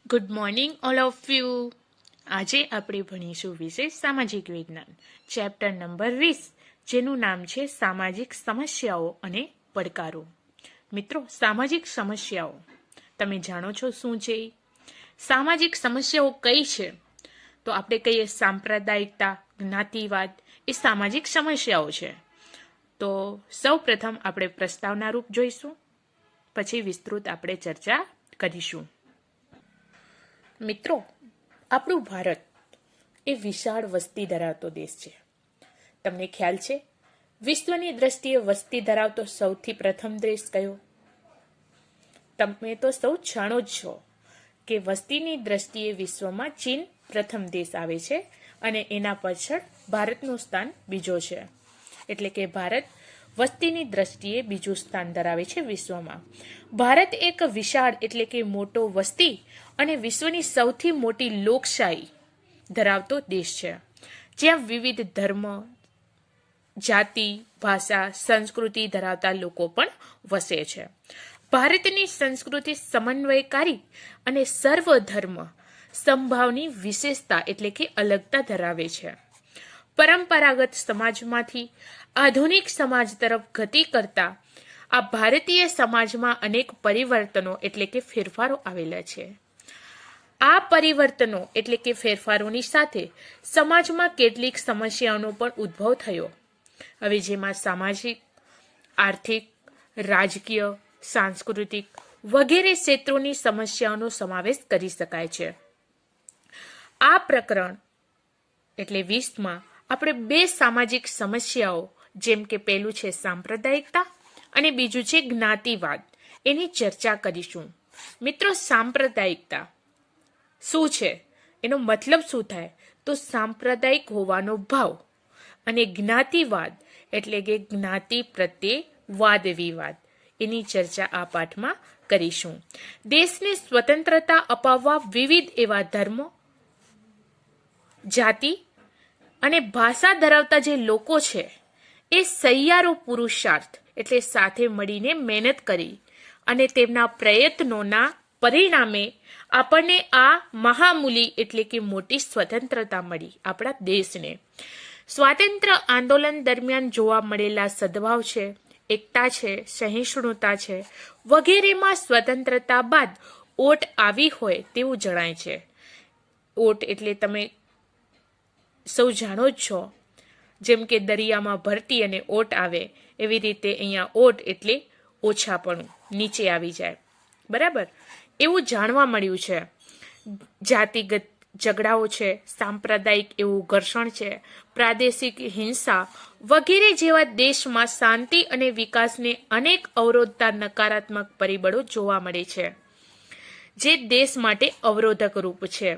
Good morning all of you. આજે આપણે ભણીશું વિષય સામાજિક વિજ્ઞાન, ચેપ્ટર નંબર 20, જેનું નામ છે સામાજિક સમસ્યાઓ અને પડકારો. મિત્રો, સામાજિક સમસ્યાઓ તમે જાણો છો શું છે? સામાજિક સમસ્યાઓ કઈ છે? તો આપણે કહીએ સાંપ્રદાયિકતા, જ્ઞાતિવાદ એ સામાજિક સમસ્યાઓ છે. તો સૌ પ્રથમ આપણે પ્રસ્તાવના રૂપ જોઈશું, પછી વિસ્તૃત આપણે ચર્ચા કરીશું. મિત્રો, આપણું ભારત એ વિશાળ વસ્તી ધરાવતો દેશ છે. તમને ખ્યાલ છે વિશ્વની દ્રષ્ટિએ વસ્તી ધરાવતો સૌથી પ્રથમ દેશ કયો? તમે તો સૌ જાણો જ છો કે વસ્તીની દ્રષ્ટિએ વિશ્વમાં ચીન પ્રથમ દેશ આવે છે અને એના પાછળ ભારતનું સ્થાન બીજો છે. એટલે કે ભારત વસ્તીની દ્રષ્ટિએ બીજું સ્થાન ધરાવે છે વિશ્વમાં. ભારત એક વિશાળ એટલે કે મોટો વસ્તી અને વિશ્વની સૌથી મોટી લોકશાહી ધરાવતો દેશ છે, જ્યાં વિવિધ ધર્મ, જાતિ, ભાષા, સંસ્કૃતિ ધરાવતા લોકો પણ વસે છે. ભારતની સંસ્કૃતિ સમન્વયકારી અને સર્વધર્મ સમભાવની વિશેષતા એટલે કે અલગતા ધરાવે છે. પરંપરાગત સમાજમાંથી આધુનિક સમાજ તરફ ગતિ કરતા આ ભારતીય સમાજમાં અનેક પરિવર્તનો એટલે કે ફેરફારો આવેલા છે. આ પરિવર્તનો એટલે કે ફેરફારોની સાથે સમાજમાં કેટલીક સમસ્યાઓનો પણ ઉદ્ભવ થયો. હવે જેમાં સામાજિક, આર્થિક, રાજકીય, સાંસ્કૃતિક વગેરે ક્ષેત્રોની સમસ્યાઓનો સમાવેશ કરી શકાય છે. આ પ્રકરણ એટલે 20માં આપણે બે સામાજિક સમસ્યાઓ, જેમ કે પહેલું છે સાંપ્રદાયિકતા અને બીજું છે જ્ઞાતિવાદ, એની ચર્ચા કરીશું. મિત્રો, સાંપ્રદાયિકતા શું છે? એનો મતલબ શું થાય? તો સાંપ્રદાયિક હોવાનો ભાવ. અને જ્ઞાતિવાદ એટલે કે જ્ઞાતિ પ્રત્યે વાદ વિવાદ, એની ચર્ચા આ પાઠમાં કરીશું. દેશને સ્વતંત્રતા અપાવવા વિવિધ એવા ધર્મો, જાતિ અને ભાષા ધરાવતા જે લોકો છે એ સહિયારો પુરુષાર્થ એટલે સાથે મળીને મહેનત કરી અને તેમના પ્રયત્નોના પરિણામે આપણને આ મહામૂલી એટલે કે મોટી સ્વતંત્રતા મળી આપણા દેશને. સ્વાતંત્ર્ય આંદોલન દરમિયાન જોવા મળેલા સદભાવ છે, એકતા છે, સહિષ્ણુતા છે વગેરેમાં સ્વતંત્રતા બાદ ઓટ આવી હોય તેવું જણાય છે. ઓટ એટલે તમે સૌ જાણો જ છો, જેમ કે દરિયામાં ભરતી અને ઓટ આવે એવી રીતે અહીંયા ઓટ એટલે ઓછાપણું, નીચે આવી જાય. બરાબર, એવું જાણવા મળ્યું છે. જાતિગત ઝઘડાઓ છે, સાંપ્રદાયિક એવું ઘર્ષણ છે, પ્રાદેશિક હિંસા વગેરે જેવા દેશમાં શાંતિ અને વિકાસને અનેક અવરોધતા નકારાત્મક પરિબળો જોવા મળે છે, જે દેશ માટે અવરોધક રૂપ છે,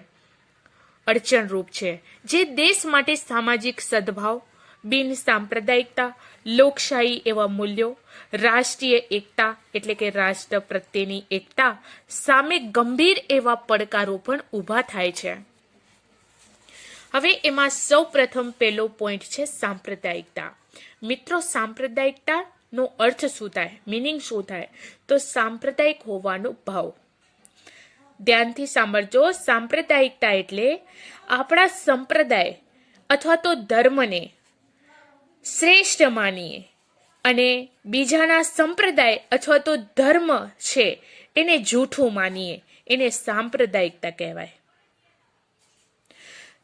અડચણરૂપ છે. જે દેશ માટે સામાજિક સદભાવ, બિન સાંપ્રદાયિકતા, લોકશાહી એવા મૂલ્યો, રાષ્ટ્રીય એકતા એટલે કે રાષ્ટ્ર પ્રત્યેની એકતા સામે ગંભીર એવા પડકારો પણ ઊભા થાય છે. હવે એમાં સૌ પ્રથમ પહેલો પોઈન્ટ છે સાંપ્રદાયિકતા. મિત્રો, સાંપ્રદાયિકતાનો અર્થ શું થાય, મિનિંગ શું થાય? તો સાંપ્રદાયિક હોવાનો ભાવ. ધ્યાનથી સાંભળજો. સાંપ્રદાયિકતા એટલે આપણા સંપ્રદાય અથવા તો ધર્મને શ્રેષ્ઠ માનીએ અને બીજાના સંપ્રદાય અથવા તો ધર્મ છે એને જૂઠું માનીએ, એને સાંપ્રદાયિકતા કહેવાય.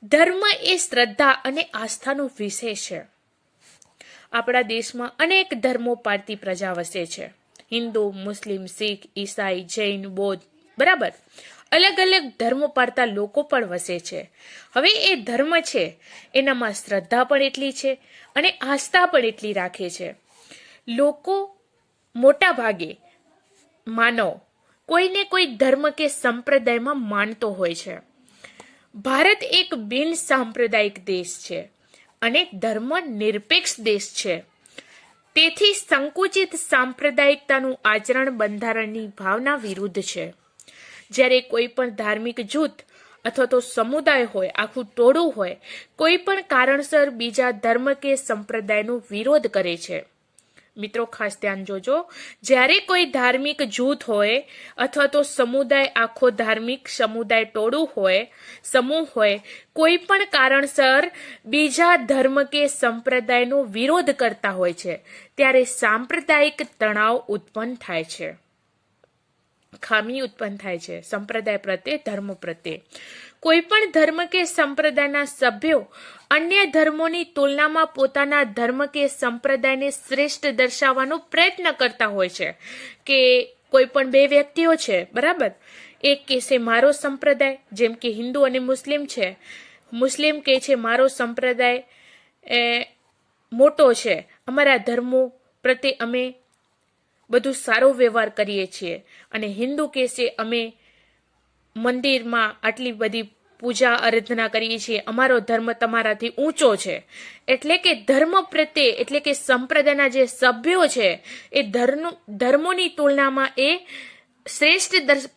ધર્મ એ શ્રદ્ધા અને આસ્થાનો વિષય છે. આપણા દેશમાં અનેક ધર્મો પાળતી પ્રજા વસે છે. હિન્દુ, મુસ્લિમ, શીખ, ઈસાઈ, જૈન, બૌદ્ધ, બરાબર, અલગ અલગ ધર્મો પાળતા લોકો પણ વસે છે. હવે એ ધર્મ છે એનામાં શ્રદ્ધા પણ એટલી છે અને આસ્થા પણ એટલી રાખે છે. લોકો મોટા ભાગે માનવ કોઈને કોઈ ધર્મ કે સંપ્રદાયમાં માનતો હોય છે. ભારત એક બિન સાંપ્રદાયિક દેશ છે અને ધર્મ નિરપેક્ષ દેશ છે. તેથી સંકુચિત સાંપ્રદાયિકતાનું આચરણ બંધારણની ભાવના વિરુદ્ધ છે. જ્યારે કોઈ પણ ધાર્મિક જૂથ અથવા તો સમુદાય હોય, આખું ટોળું હોય, કોઈ પણ કારણસર બીજા ધર્મ કે સંપ્રદાયનો વિરોધ કરે છે, મિત્રો ખાસ ધ્યાન જોજો, જ્યારે કોઈ ધાર્મિક જૂથ હોય અથવા તો સમુદાય, આખો ધાર્મિક સમુદાય ટોળું હોય, સમૂહ હોય, કોઈ પણ કારણસર બીજા ધર્મ કે સંપ્રદાયનો વિરોધ કરતા હોય છે, ત્યારે સાંપ્રદાયિક તણાવ ઉત્પન્ન થાય છે, ખામી ઉત્પન્ન થાય છે સંપ્રદાય પ્રત્યે, ધર્મ પ્રત્યે. કોઈ પણ ધર્મ કે સંપ્રદાયના સભ્યો અન્ય ધર્મોની તુલનામાં પોતાના ધર્મ કે સંપ્રદાયને શ્રેષ્ઠ દર્શાવવાનો પ્રયત્ન કરતા હોય છે. કે કોઈ પણ બે વ્યક્તિઓ છે, બરાબર, એક કહે છે મારો સંપ્રદાય, જેમ કે હિન્દુ અને મુસ્લિમ છે, મુસ્લિમ કહે છે મારો સંપ્રદાય મોટો છે, અમારા ધર્મો પ્રત્યે અમે બધું સારો વ્યવહાર કરીએ છીએ, અને હિન્દુ કહે છે અમે મંદિરમાં આટલી બધી પૂજા આરાધના કરીએ છીએ, અમારો ધર્મ તમારાથી ઊંચો છે. એટલે કે ધર્મ પ્રત્યે, એટલે કે સંપ્રદાયના જે સભ્યો છે એ ધર્મોની તુલનામાં એ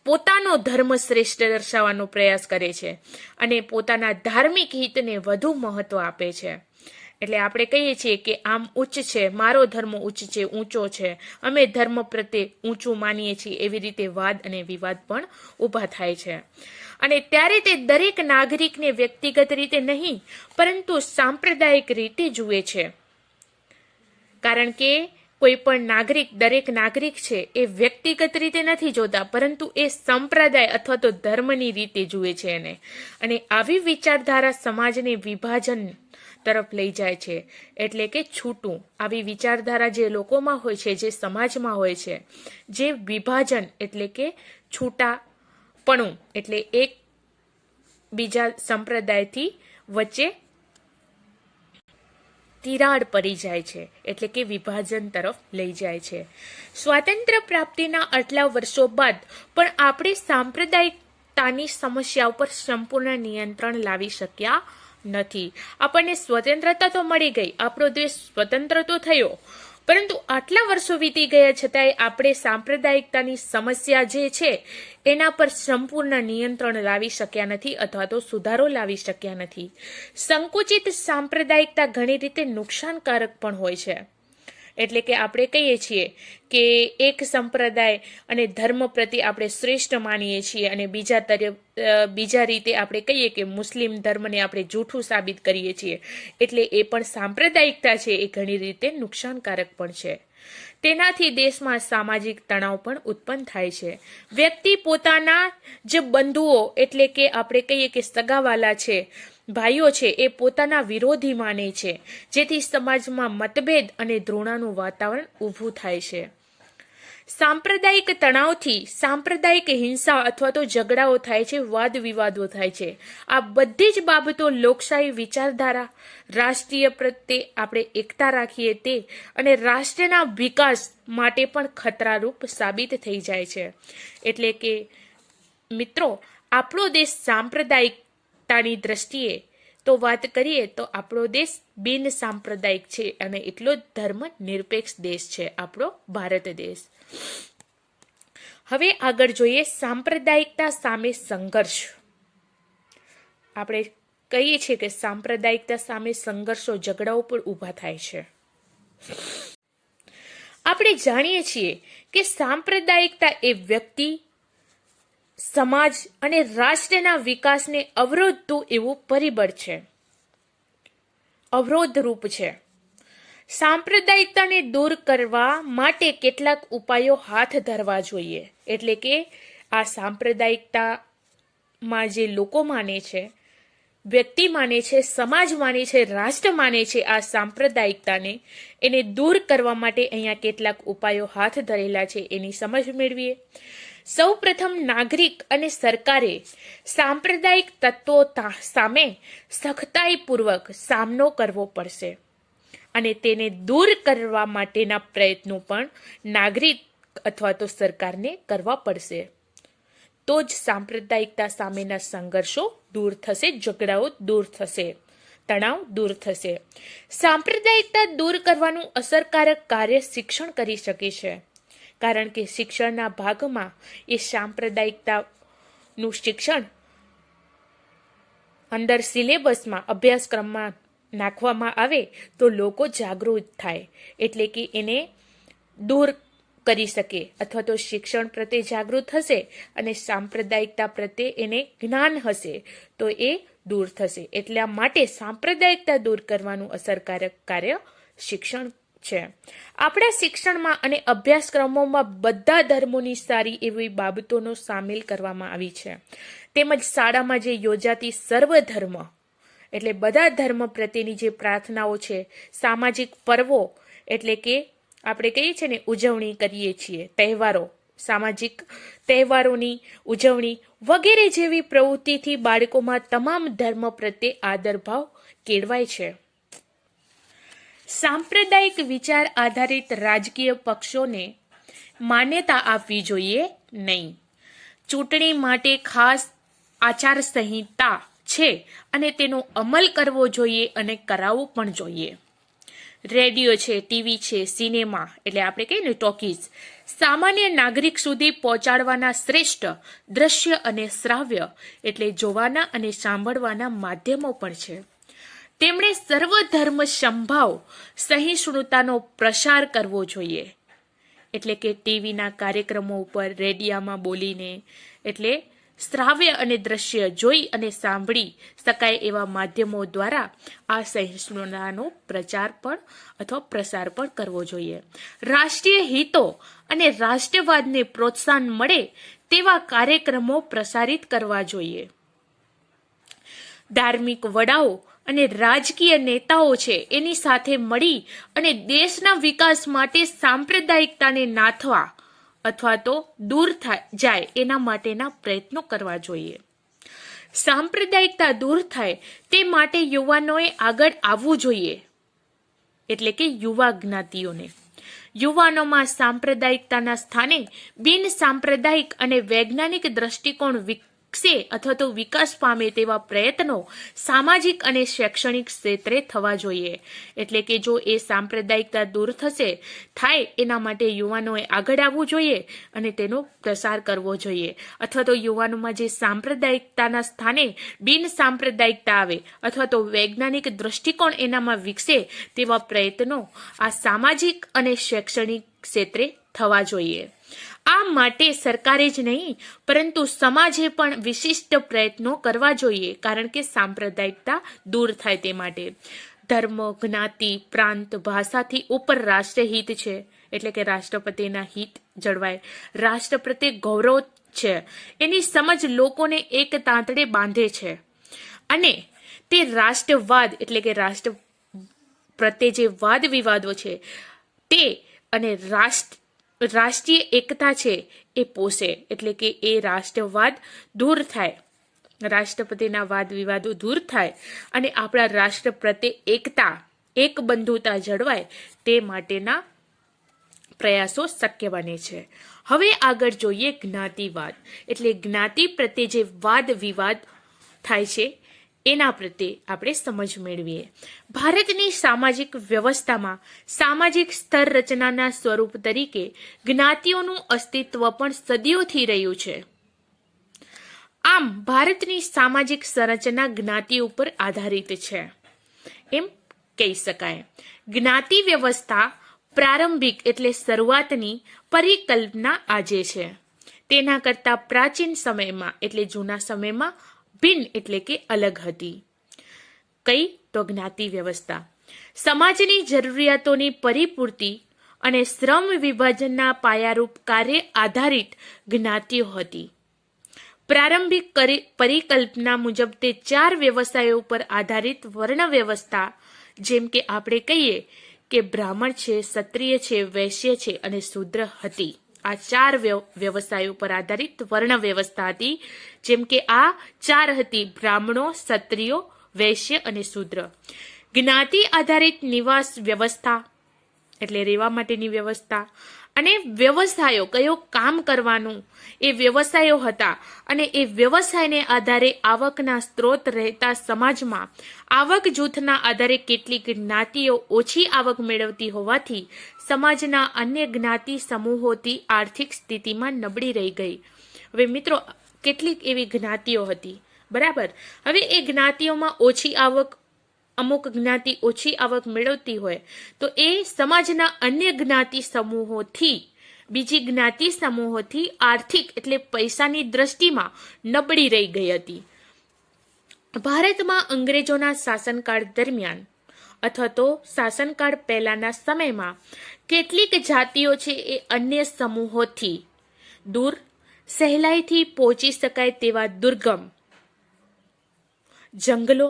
પોતાનો ધર્મ શ્રેષ્ઠ દર્શાવવાનો પ્રયાસ કરે છે અને પોતાના ધાર્મિક હિતને વધુ મહત્વ આપે છે. એટલે આપણે કહીએ છીએ કે આમ ઉચ્ચ છે, મારો ધર્મ ઉચ્ચ છે, ઊંચો છે, અમે ધર્મ પ્રત્યે ઊંચું માનીએ છીએ, એવી રીતે વાદ અને વિવાદ પણ ઊભા થાય છે. અને ત્યારે તે દરેક નાગરિકને વ્યક્તિગત રીતે નહીં પરંતુ સાંપ્રદાયિક રીતે જુએ છે. કારણ કે કોઈ પણ નાગરિક, દરેક નાગરિક છે એ વ્યક્તિગત રીતે નથી જોતા, પરંતુ એ સંપ્રદાય અથવા તો ધર્મની રીતે જુએ છે એને. અને આવી વિચારધારા સમાજને વિભાજન તરફ લઈ જાય છે. એટલે કે છૂટું, આવી વિચારધારા જે લોકોમાં હોય છે, જે સમાજમાં હોય છે, જે વિભાજન એટલે કે છૂટાપણું, એટલે એક બીજા સંપ્રદાયથી વચ્ચે તિરાડ પડી જાય છે, એટલે કે વિભાજન તરફ લઈ જાય છે. સ્વાતંત્ર્ય પ્રાપ્તિના આટલા વર્ષો બાદ પણ આપણે સાંપ્રદાયિકતાની સમસ્યા ઉપર સંપૂર્ણ નિયંત્રણ લાવી શક્યા નથી. આપણને સ્વતંત્રતા તો મળી ગઈ, આપણો દેશ સ્વતંત્ર તો થયો, પરંતુ આટલા વર્ષો વીતી ગયા છતાંય આપણે સાંપ્રદાયિકતાની સમસ્યા જે છે એના પર સંપૂર્ણ નિયંત્રણ લાવી શક્યા નથી અથવા તો સુધારો લાવી શક્યા નથી. સંકુચિત સાંપ્રદાયિકતા ઘણી રીતે નુકસાનકારક પણ હોય છે. એટલે કે આપણે કહીએ છીએ કે એક સંપ્રદાય અને ધર્મ પ્રત્યે આપણે શ્રેષ્ઠ માનીએ છીએ અને બીજા રીતે આપણે કહીએ કે મુસ્લિમ ધર્મને આપણે જૂઠું સાબિત કરીએ છીએ. એટલે એ પણ સાંપ્રદાયિકતા છે, એ ઘણી રીતે નુકસાનકારક પણ છે. તેનાથી દેશમાં સામાજિક તણાવ પણ ઉત્પન્ન થાય છે. વ્યક્તિ પોતાના જે બંધુઓ, એટલે કે આપણે કહીએ કે સગાવાલા છે, ભાઈઓ છે, એ પોતાના વિરોધી માને છે, જેથી સમાજમાં મતભેદ અને ધૃણાનું વાતાવરણ ઊભું થાય છે. સાંપ્રદાયિક તણાવથી સાંપ્રદાયિક હિંસા અથવા તો ઝઘડાઓ થાય છે, વાદ વિવાદો થાય છે. આ બધી જ બાબતો લોકશાહી વિચારધારા, રાષ્ટ્રીય પ્રત્યે આપણે એકતા રાખીએ તે અને રાષ્ટ્રના વિકાસ માટે પણ ખતરારૂપ સાબિત થઈ જાય છે. એટલે કે મિત્રો, આપણો દેશ સાંપ્રદાયિકતાની દ્રષ્ટિએ તો વાત કરીએ તો આપણો દેશ બિન સાંપ્રદાયિક છે અને એટલો જ ધર્મ નિરપેક્ષ દેશ છે આપણો ભારત દેશ. હવે આગળ જોઈએ સાંપ્રદાયિકતા સામે સંઘર્ષ. આપણે કહીએ છીએ કે સાંપ્રદાયિકતા સામે સંઘર્ષો, ઝઘડાઓ પણ ઊભા થાય છે. આપણે જાણીએ છીએ કે સાંપ્રદાયિકતા એ વ્યક્તિ, સમાજ અને રાષ્ટ્રના વિકાસને અવરોધતું એવું પરિબળ છે, અવરોધરૂપ છે. સાંપ્રદાયિકતાને દૂર કરવા માટે કેટલાક ઉપાયો હાથ ધરવા જોઈએ. એટલે કે આ સાંપ્રદાયિકતામાં જે લોકો માને છે, વ્યક્તિ માને છે, સમાજ માને છે, રાષ્ટ્ર માને છે, આ સાંપ્રદાયિકતાને એને દૂર કરવા માટે અહીંયા કેટલાક ઉપાયો હાથ ધરેલા છે, એની સમજ મેળવીએ. સૌ પ્રથમ નાગરિક અને સરકારે સાંપ્રદાયિક તત્વો સામે સખતાઈપૂર્વક સામનો કરવો પડશે અને તેને દૂર કરવા માટેના પ્રયત્નો પણ નાગરિક અથવા તો સરકારને કરવા પડશે. તો જ સાંપ્રદાયિકતા સામેના સંઘર્ષો દૂર થશે, ઝઘડાઓ દૂર થશે, તણાવ દૂર થશે. સાંપ્રદાયિકતા દૂર કરવાનું અસરકારક કાર્ય શિક્ષણ કરી શકે છે. કારણ કે શિક્ષણના ભાગમાં એ સાંપ્રદાયિકતાનું શિક્ષણ અંદર સિલેબસમાં, અભ્યાસક્રમમાં નાખવામાં આવે તો લોકો જાગૃત થાય. એટલે કે એને દૂર કરી શકે અથવા તો શિક્ષણ પ્રત્યે જાગૃત હશે અને સાંપ્રદાયિકતા પ્રત્યે એને જ્ઞાન હશે તો એ દૂર થશે. એટલા માટે સાંપ્રદાયિકતા દૂર કરવાનું અસરકારક કાર્ય શિક્ષણ છે. આપણા શિક્ષણમાં અને અભ્યાસક્રમોમાં બધા ધર્મોની સારી એવી બાબતોનો સામેલ કરવામાં આવી છે. તેમજ શાળામાં જે યોજાતી સર્વધર્મ એટલે બધા ધર્મ પ્રત્યેની જે પ્રાર્થનાઓ છે, સામાજિક પર્વો એટલે કે આપણે કહીએ છીએ ને ઉજવણી કરીએ છીએ, તહેવારો, સામાજિક તહેવારોની ઉજવણી વગેરે જેવી પ્રવૃત્તિથી બાળકોમાં તમામ ધર્મ પ્રત્યે આદરભાવ કેળવાય છે. સાંપ્રદાયિક વિચાર આધારિત રાજકીય પક્ષોને માન્યતા આપવી જોઈએ નહીં. ચૂંટણી માટે ખાસ આચારસંહિતા છે અને તેનો અમલ કરવો જોઈએ અને કરાવવો પણ જોઈએ. રેડિયો છે, ટીવી છે, સિનેમા એટલે આપણે કહીએ ને ટોકીઝ સામાન્ય નાગરિક સુધી પહોંચાડવાના શ્રેષ્ઠ દ્રશ્ય અને શ્રાવ્ય એટલે જોવાના અને સાંભળવાના માધ્યમો પણ છે. તેમણે સર્વધર્મ સંભાવ સહિષ્ણુતાનો પ્રસાર કરવો જોઈએ. એટલે કે ટીવીના કાર્યક્રમો ઉપર રેડિયામાં બોલીને એટલે શ્રાવ્ય અને દ્રશ્ય જોઈ અને સાંભળી શકાય એવા માધ્યમો દ્વારા આ સહિષ્ણુતાનો પ્રચાર પણ અથવા પ્રસાર પણ કરવો જોઈએ. રાષ્ટ્રીય હિતો અને રાષ્ટ્રવાદને પ્રોત્સાહન મળે તેવા કાર્યક્રમો પ્રસારિત કરવા જોઈએ. ધાર્મિક વડાઓ અને રાજકીય નેતાઓ છે એની સાથે મળી અને દેશના વિકાસ માટે સાંપ્રદાયિકતાને નાથવા અથવા તો દૂર જાય એના માટેના પ્રયત્નો કરવા જોઈએ. સાંપ્રદાયિકતા દૂર થાય તે માટે યુવાનોએ આગળ આવવું જોઈએ. એટલે કે યુવા જ્ઞાતિઓને યુવાનોમાં સાંપ્રદાયિકતાના સ્થાને બિન સાંપ્રદાયિક અને વૈજ્ઞાનિક દ્રષ્ટિકોણ વિકસે અથવા તો વિકાસ પામે તેવા પ્રયત્નો સામાજિક અને શૈક્ષણિક ક્ષેત્રે થવા જોઈએ. એટલે કે જો એ સાંપ્રદાયિકતા દૂર થાય એના માટે યુવાનોએ આગળ આવવું જોઈએ અને તેનો પ્રસાર કરવો જોઈએ. અથવા તો યુવાનોમાં જે સાંપ્રદાયિકતાના સ્થાને બિન સાંપ્રદાયિકતા આવે અથવા તો વૈજ્ઞાનિક દ્રષ્ટિકોણ એનામાં વિકસે તેવા પ્રયત્નો આ સામાજિક અને શૈક્ષણિક ક્ષેત્રે થવા જોઈએ. આ માટે સરકારે જ નહીં પરંતુ સમાજે પણ વિશિષ્ટ પ્રયત્નો કરવા જોઈએ. કારણ કે સાંપ્રદાયિકતા દૂર થાય તે માટે ધર્મ, જ્ઞાતિ, પ્રાંત, ભાષાથી ઉપર રાષ્ટ્રહિત છે. એટલે કે રાષ્ટ્રપતિના હિત જળવાય, રાષ્ટ્ર પ્રત્યે ગૌરવ છે એની સમજ લોકોને એક તાંતડે બાંધે છે. અને તે રાષ્ટ્રવાદ એટલે કે રાષ્ટ્ર પ્રત્યે જે વાદ વિવાદો છે તે અને રાષ્ટ્રીય એકતા છે એ પોષે. એટલે કે એ રાષ્ટ્રવાદ દૂર થાય, રાષ્ટ્રપતિના વાદ વિવાદો દૂર થાય અને આપણા રાષ્ટ્ર પ્રત્યે એકતા, એક બંધુતા જળવાય તે માટેના પ્રયાસો શક્ય બને છે. હવે આગળ જોઈએ જ્ઞાતિવાદ. એટલે જ્ઞાતિ પ્રત્યે જે વાદ વિવાદ થાય છે એના પ્રત્યે આપણે સમજ મેળવીએ. ભારતની સામાજિક વ્યવસ્થામાં સામાજિક સ્તર રચનાના સ્વરૂપ તરીકે જ્ઞાતિઓનું અસ્તિત્વ પણ સદીઓથી રહ્યું છે. આમ ભારતની સામાજિક સંરચના જ્ઞાતિ ઉપર આધારિત છે એમ કહી શકાય. જ્ઞાતિ વ્યવસ્થા પ્રારંભિક એટલે શરૂઆતની પરિકલ્પના આજે છે. તેના કરતા પ્રાચીન સમયમાં એટલે જૂના સમયમાં ભિન્ન એટલે કે અલગ હતી. કઈ તો જ્ઞાતિ વ્યવસ્થા સમાજની જરૂરિયાતોની પરિપૂર્તિ અને શ્રમ વિભાજનના પાયારૂપ કાર્ય આધારિત જ્ઞાતિઓ હતી. પ્રારંભિક પરિકલ્પના મુજબ તે 4 વ્યવસાયો ઉપર આધારિત વર્ણ વ્યવસ્થા જેમ કે આપણે કહીએ કે બ્રાહ્મણ છે, ક્ષત્રિય છે, વૈશ્ય છે અને શૂદ્ર હતી. આ 4 વ્યવસાયો પર આધારિત વર્ણ વ્યવસ્થા હતી. જેમ કે આ 4 હતી: બ્રાહ્મણો, ક્ષત્રિયો, વૈશ્ય અને શૂદ્ર. જ્ઞાતિ આધારિત નિવાસ વ્યવસ્થા એટલે રહેવા માટેની વ્યવસ્થા અને વ્યવસાયો કયો કામ કરવાનું એ વ્યવસાયો હતા. અને એ વ્યવસાયને આધારે આવકના સ્ત્રોત રહેતા સમાજમાં આવક જૂથના આધારે કેટલીક જ્ઞાતિઓ ઓછી આવક મેળવતી હોવાથી સમાજના અન્ય જ્ઞાતિ સમૂહોથી આર્થિક સ્થિતિમાં નબળી રહી ગઈ. હવે મિત્રો કેટલીક એવી જ્ઞાતિઓ હતી, બરાબર. હવે એ જ્ઞાતિઓમાં ઓછી આવક અમુક જ્ઞાતિ ઓછી આવક મેળવતી હોય તો એ સમાજના અન્ય જ્ઞાતિ સમૂહોથી બીજી જ્ઞાતિ સમૂહોથી આર્થિક એટલે પૈસાની દ્રષ્ટિમાં નબળી રહી ગઈ હતી. ભારતમાં અંગ્રેજોના શાસનકાળ દરમિયાન અથવા તો શાસનકાળ પહેલાના સમયમાં કેટલીક જાતિઓ છે એ અન્ય સમૂહોથી દૂર સહેલાઈથી પહોંચી શકાય તેવા દુર્ગમ જંગલો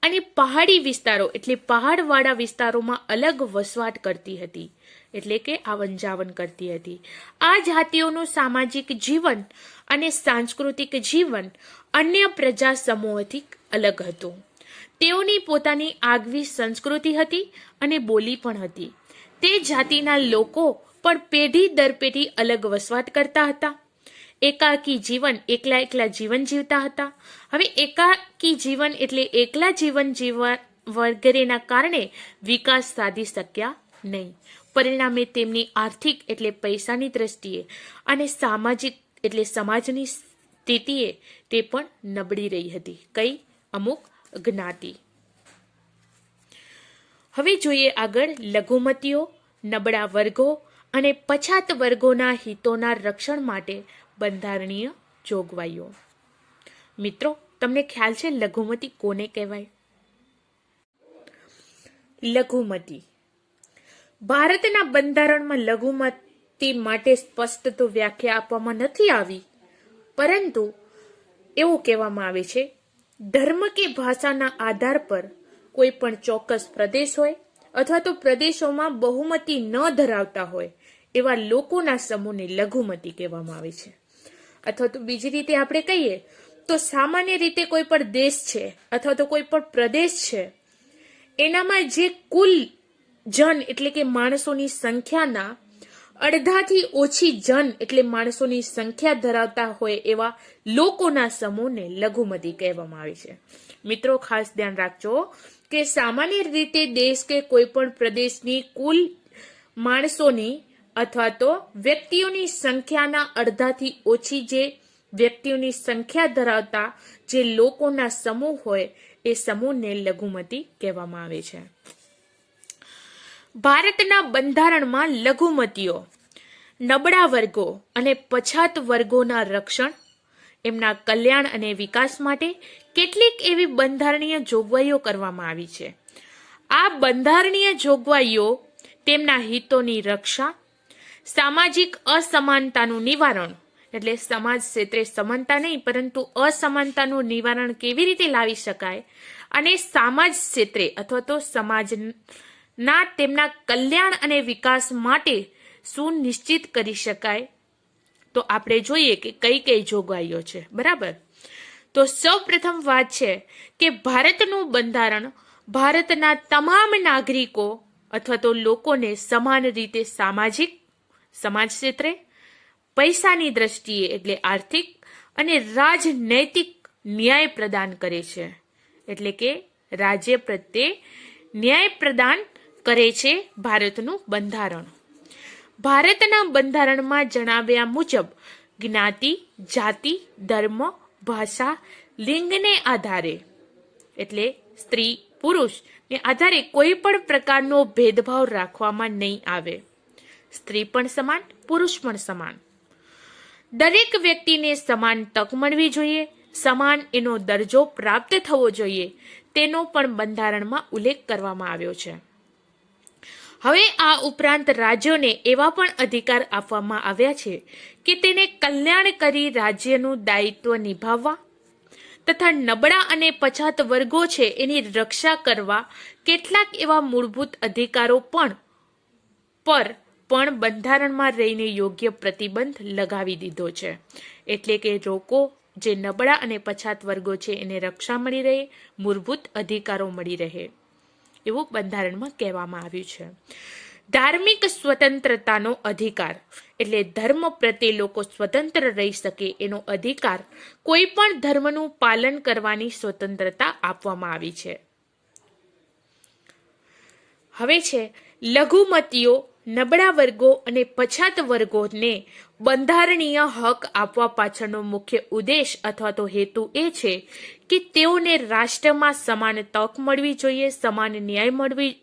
અને પહાડી વિસ્તારો એટલે પહાડવાળા વિસ્તારોમાં અલગ વસવાટ કરતી હતી, એટલે કે આવન જાવન કરતી હતી. આ જાતિઓનું સામાજિક જીવન અને સાંસ્કૃતિક જીવન અન્ય પ્રજા સમૂહોથી અલગ હતું. તેઓની પોતાની આગવી સંસ્કૃતિ હતી અને બોલી પણ હતી. તે જાતિના લોકો પણ પેઢી દર પેઢી અલગ વસવાટ કરતા હતા. એકાકી જીવન એકલા જીવન જીવતા હતા. હવે એકાકી જીવન એટલે એકલા જીવન જીવવા વગેરેના કારણે વિકાસ સાધી શક્યા નહીં. પરિણામે તેમની આર્થિક એટલે પૈસાની દ્રષ્ટિએ અને સામાજિક એટલે સમાજની સ્થિતિએ તે પણ નબળી રહી હતી. કઈ? અમુક જ્ઞાતિ. હવે જોઈએ આગળ લઘુમતીઓ, નબળા વર્ગો અને પછાત વર્ગોના હિતોના રક્ષણ માટે બંધારણીય જોગવાઈઓ. મિત્રો, તમને ખ્યાલ છે લઘુમતી કોને કહેવાય? લઘુમતી ભારતના બંધારણમાં લઘુમતી માટે સ્પષ્ટ તો વ્યાખ્યા આપવામાં નથી આવી, પરંતુ એવું કહેવામાં આવે છે ધર્મ કે ભાષાના આધાર પર કોઈ પણ ચોક્કસ પ્રદેશ હોય અથવા તો પ્રદેશોમાં બહુમતી ન ધરાવતા હોય એવા લોકોના સમૂહને લઘુમતી કહેવામાં આવે છે. અથવા તો બીજી રીતે આપણે કહીએ તો સામાન્ય રીતે કોઈ પણ દેશ છે અથવા તો કોઈ પણ પ્રદેશ છે એનામાં જે કુલ જન એટલે કે માણસોની સંખ્યાના અડધાથી ઓછી જન એટલે માણસોની સંખ્યા ધરાવતા હોય એવા લોકોના સમૂહને લઘુમતી કહેવામાં આવે છે. મિત્રો, ખાસ ધ્યાન રાખજો કે સામાન્ય રીતે દેશ કે કોઈ પણ પ્રદેશની કુલ માણસોની અથવા તો વ્યક્તિઓની સંખ્યાના અડધાથી ઓછી જે વ્યક્તિઓની સંખ્યા ધરાવતા જે લોકોના સમૂહ હોય એ સમૂહને લઘુમતી કહેવામાં આવે છે. ભારતના બંધારણમાં લઘુમતીઓ, નબળા વર્ગો અને પછાત વર્ગોના રક્ષણ, એમના કલ્યાણ અને વિકાસ માટે કેટલીક એવી બંધારણીય જોગવાઈઓ કરવામાં આવી છે. આ બંધારણીય જોગવાઈઓ તેમના હિતોની રક્ષા, સામાજિક અસમાનતાનું નિવારણ એટલે સમાજ ક્ષેત્રે સમાનતા નહીં પરંતુ અસમાનતાનું નિવારણ કેવી રીતે લાવી શકાય અને સમાજ ક્ષેત્રે અથવા તો સમાજના તેમના કલ્યાણ અને વિકાસ માટે સુનિશ્ચિત કરી શકાય, તો આપણે જોઈએ કે કઈ કઈ જોગવાઈઓ છે. બરાબર, તો સૌ પ્રથમ વાત છે કે ભારતનું બંધારણ ભારતના તમામ નાગરિકો અથવા તો લોકોને સમાન રીતે સમાજ ક્ષેત્રે, પૈસાની દ્રષ્ટિએ એટલે આર્થિક અને રાજનૈતિક ન્યાય પ્રદાન કરે છે. એટલે કે રાજ્ય પ્રત્યે ન્યાય પ્રદાન કરે છે ભારતનું બંધારણ. ભારતના બંધારણમાં જણાવ્યા મુજબ જ્ઞાતિ, જાતિ, ધર્મ, ભાષા, લિંગને આધારે એટલે સ્ત્રી પુરુષને આધારે કોઈ પણ પ્રકારનો ભેદભાવ રાખવામાં નહીં આવે. સ્ત્રી પણ સમાન, પુરુષ પણ સમાન. દરેક વ્યક્તિને સમાન તક મળવી જોઈએ, સમાન એનો દરજ્જો પ્રાપ્ત થવો જોઈએ, તેનો પણ બંધારણમાં ઉલ્લેખ કરવામાં આવ્યો છે. હવે આ ઉપરાંત રાજ્યોને એવા પણ અધિકાર આપવામાં આવ્યા છે કે તેને કલ્યાણકારી રાજ્યનું દાયિત્વ નિભાવવા તથા નબળા અને પછાત વર્ગો છે એની રક્ષા કરવા કેટલાક એવા મૂળભૂત અધિકારો પર પણ બંધારણમાં રહીને યોગ્ય પ્રતિબંધ લગાવી દીધો છે. એટલે કે લોકો જે નબળા અને પછાત વર્ગો છે એને રક્ષા મળી રહે, મૂળભૂત અધિકારો મળી રહે એવું બંધારણમાં કહેવામાં આવ્યું છે. ધાર્મિક સ્વતંત્રતાનો અધિકાર એટલે ધર્મ પ્રત્યે લોકો સ્વતંત્ર રહી શકે એનો અધિકાર, કોઈ પણ ધર્મનું પાલન કરવાની સ્વતંત્રતા આપવામાં આવી છે. હવે છે લઘુમતીઓ નબળા વર્ગો અને પછાત વર્ગોને બંધારણીય હક આપવા પાછળનો મુખ્ય ઉદ્દેશ અથવા તો હેતુ એ છે કે તેઓને રાષ્ટ્રમાં સમાન તક મળવી જોઈએ, સમાન ન્યાય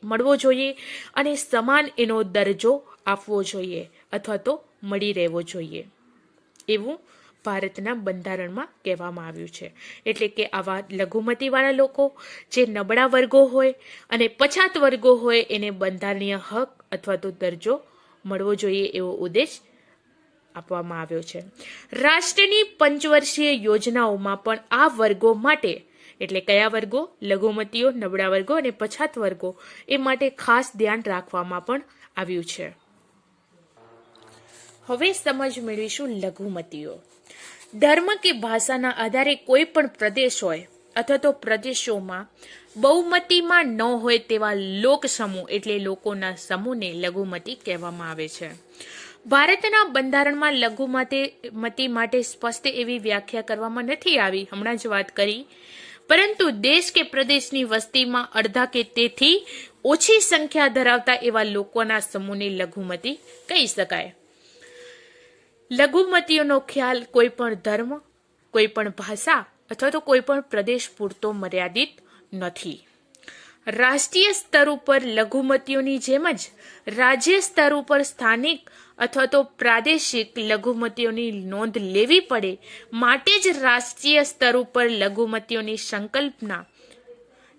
મળવો જોઈએ અને સમાન એનો દરજ્જો આપવો જોઈએ અથવા તો મળી રહેવો જોઈએ એવું ભારતના બંધારણમાં કહેવામાં આવ્યું છે. એટલે કે આવા લઘુમતીવાળા લોકો, જે નબળા વર્ગો હોય અને પછાત વર્ગો હોય, એને બંધારણીય હક અથવા તો દરજ્જો મળવો જોઈએ એવો ઉદ્દેશ આપવામાં આવ્યો છે. રાષ્ટ્રની પંચવર્ષીય યોજનાઓમાં પણ આ વર્ગો માટે, એટલે કયા વર્ગો? લઘુમતીઓ, નબળા વર્ગો અને પછાત વર્ગો, એ માટે ખાસ ધ્યાન રાખવામાં પણ આવ્યું છે. હવે સમજ મેળવીશું લઘુમતીઓ. ધર્મ કે ભાષાના આધારે કોઈ પણ પ્રદેશ હોય અથવા તો પ્રદેશોમાં બહુમતીમાં ન હોય તેવા લોક સમૂહ એટલે લોકોના સમૂહને લઘુમતી કહેવામાં આવે છે. ભારતના બંધારણમાં લઘુમતી માટે સ્પષ્ટ એવી વ્યાખ્યા કરવામાં નથી આવી, હમણાં જ વાત કરી, પરંતુ દેશ કે પ્રદેશની વસ્તીમાં અડધા કે તેથી ઓછી સંખ્યા ધરાવતા એવા લોકોના સમૂહને લઘુમતી કહી શકાય. લઘુમતીઓનો ખ્યાલ કોઈ પણ ધર્મ, કોઈ પણ ભાષા અથવા તો કોઈ પણ પ્રદેશ પૂરતો મર્યાદિત નથી. રાષ્ટ્રીય સ્તર ઉપર લઘુમતીઓની જેમ જ રાજ્ય સ્તર ઉપર સ્થાનિક અથવા તો પ્રાદેશિક લઘુમતીઓની નોંધ લેવી પડે, માટે જ રાષ્ટ્રીય સ્તર ઉપર લઘુમતીઓની સંકલ્પના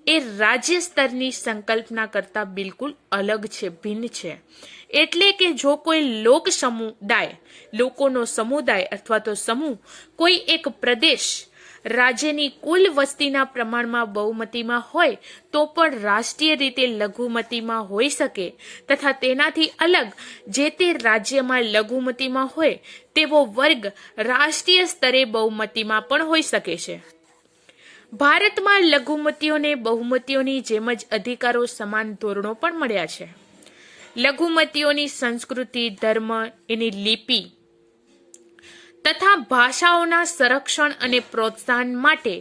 એ રાજ્ય સ્તરની સંકલ્પના કરતા બિલકુલ અલગ છે, ભિન્ન છે. એટલે કે જો કોઈ લોક સમુદાય, લોકોનો સમુદાય અથવા તો સમૂહ કોઈ એક પ્રદેશ, રાજ્યની કુલ વસ્તીના પ્રમાણમાં બહુમતીમાં હોય તો પણ રાષ્ટ્રીય રીતે લઘુમતીમાં હોઈ શકે તથા તેનાથી અલગ જે તે રાજ્યમાં લઘુમતીમાં હોય તેવો વર્ગ રાષ્ટ્રીય સ્તરે બહુમતીમાં પણ હોઈ શકે છે. ભારતમાં લઘુમતીઓને બહુમતીઓની જેમ જ અધિકારો, સમાન ધોરણો પણ મળ્યા છે. લઘુમતીઓની સંસ્કૃતિ, ધર્મ, એની લિપિ તથા ભાષાઓના સંરક્ષણ અને પ્રોત્સાહન માટે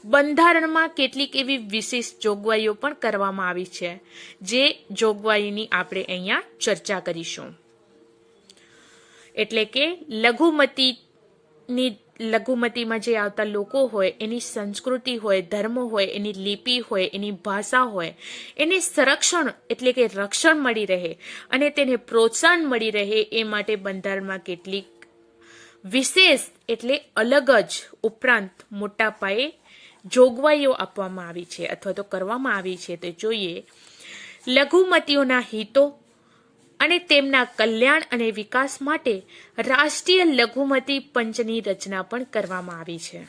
બંધારણમાં કેટલીક એવી વિશેષ જોગવાઈઓ પણ કરવામાં આવી છે, જે જોગવાઈની આપણે અહીંયા ચર્ચા કરીશું. એટલે કે લઘુમતીમાં જે આવતા લોકો હોય, એની સંસ્કૃતિ હોય, ધર્મ હોય, એની લિપિ હોય, એની ભાષા હોય, એને સંરક્ષણ એટલે કે રક્ષણ મળી રહે અને તેને પ્રોત્સાહન મળી રહે એ માટે બંધારણમાં કેટલીક વિશેષ એટલે અલગ જ ઉપરાંત મોટા પાયે જોગવાઈઓ આપવામાં આવી છે અથવા તો કરવામાં આવી છે. તે જોઈએ. લઘુમતીઓના હિતો અને તેમના કલ્યાણ અને વિકાસ માટે રાષ્ટ્રીય લઘુમતી પંચની રચના પણ કરવામાં આવી છે.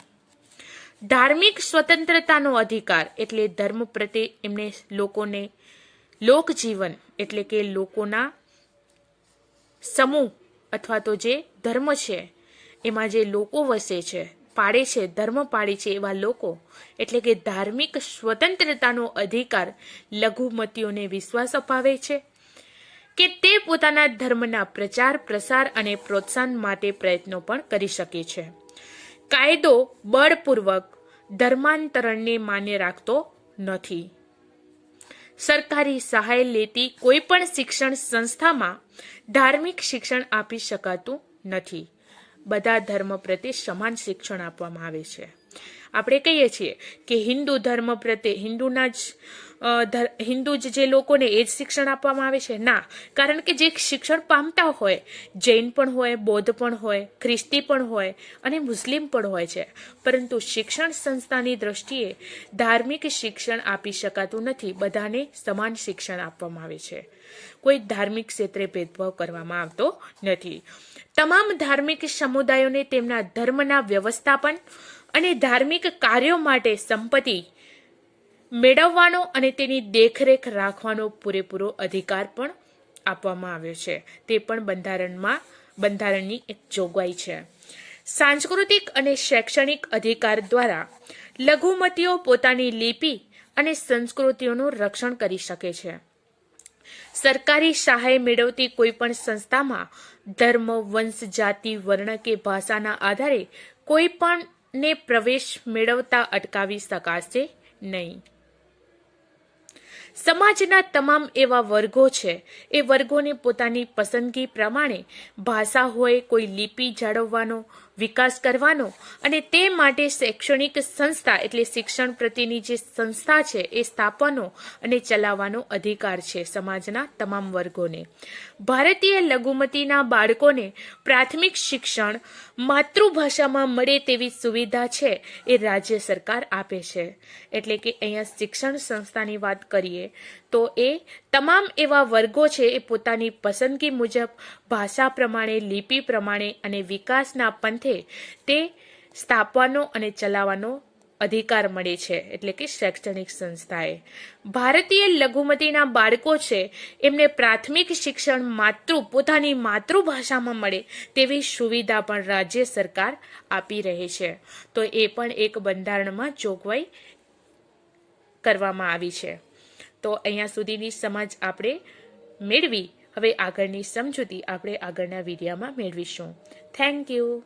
ધાર્મિક સ્વતંત્રતાનો અધિકાર એટલે ધર્મ પ્રત્યે એમને લોકોને લોકજીવન એટલે કે લોકોના સમૂહ અથવા તો જે ધર્મ છે એમાં જે લોકો વસે છે, પાળે છે, ધર્મ પાળે છે એવા લોકો એટલે કે ધાર્મિક સ્વતંત્રતાનો અધિકાર લઘુમતીઓને વિશ્વાસ અપાવે છે કે તે પોતાના ધર્મના પ્રચાર, પ્રસાર અને પ્રોત્સાહન માટે પ્રયત્નો પણ કરી શકે છે. કાયદો બળપૂર્વક ધર્માંતરણને માન્ય રાખતો નથી. સરકારી સહાય લેતી કોઈ પણ શિક્ષણ સંસ્થામાં ધાર્મિક શિક્ષણ આપી શકાતું નથી. બધા ધર્મ પ્રત્યે સમાન શિક્ષણ આપવામાં આવે છે. આપણે કહીએ છીએ કે હિન્દુ ધર્મ પ્રત્યે હિન્દુ જે લોકોને એ જ શિક્ષણ આપવામાં આવે છે. ના, કારણ કે જે શિક્ષણ પામતા હોય, જૈન પણ હોય, બૌદ્ધ પણ હોય, ખ્રિસ્તી પણ હોય અને મુસ્લિમ પણ હોય છે, પરંતુ શિક્ષણ સંસ્થાની દ્રષ્ટિએ ધાર્મિક શિક્ષણ આપી શકાતું નથી. બધાને સમાન શિક્ષણ આપવામાં આવે છે. કોઈ ધાર્મિક ક્ષેત્રે ભેદભાવ કરવામાં આવતો નથી. તમામ ધાર્મિક સમુદાયોને તેમના ધર્મના વ્યવસ્થાપન અને ધાર્મિક કાર્યો માટે સંપત્તિ મેળવવાનો અને તેની દેખરેખ રાખવાનો પૂરેપૂરો અધિકાર પણ આપવામાં આવ્યો છે. તે પણ બંધારણની એક જોગવાઈ છે. સાંસ્કૃતિક અને શૈક્ષણિક અધિકાર દ્વારા લઘુમતીઓ પોતાની લિપિ અને સંસ્કૃતિઓનું રક્ષણ કરી શકે છે. સરકારી સહાય મેળવતી કોઈ પણ સંસ્થામાં ધર્મ, વંશ, જાતિ, વર્ણ કે ભાષાના આધારે કોઈ પણને પ્રવેશ મેળવતા અટકાવી શકાશે નહીં. સમાજના તમામ એવા વર્ગો છે એ વર્ગોને પોતાની પસંદગી પ્રમાણે ભાષા હોય કોઈ લિપિ જાળવવાનો વિકાસ કરવાનો અને તે માટે શૈક્ષણિક સંસ્થા એટલે શિક્ષણ પ્રત્યેની જે સંસ્થા છે એ સ્થાપવાનો અને ચલાવવાનો અધિકાર છે સમાજના તમામ વર્ગોને. ભારતીય લઘુમતીના બાળકોને પ્રાથમિક શિક્ષણ માતૃભાષામાં મળે તેવી સુવિધા છે એ રાજ્ય સરકાર આપે છે. એટલે કે અહીંયા શિક્ષણ સંસ્થાની વાત કરીએ તો એ તમામ એવા વર્ગો છે એ પોતાની પસંદગી મુજબ ભાષા પ્રમાણે લિપિ પ્રમાણે અને વિકાસના પંથે તે સ્થાપવાનો અને ચલાવવાનો અધિકાર મળે છે. એટલે કે શૈક્ષણિક સંસ્થાએ ભારતીય લઘુમતીના બાળકો છે એમને પ્રાથમિક શિક્ષણ પોતાની માતૃભાષામાં મળે તેવી સુવિધા પણ રાજ્ય સરકાર આપી રહી છે. તો એ પણ એક બંધારણમાં જોગવાઈ કરવામાં આવી છે. તો અહીંયા સુધીની સમજ આપણે મેળવી. હવે આગળની સમજૂતી આપણે આગળના વિડીયોમાં મેળવીશું. Thank you.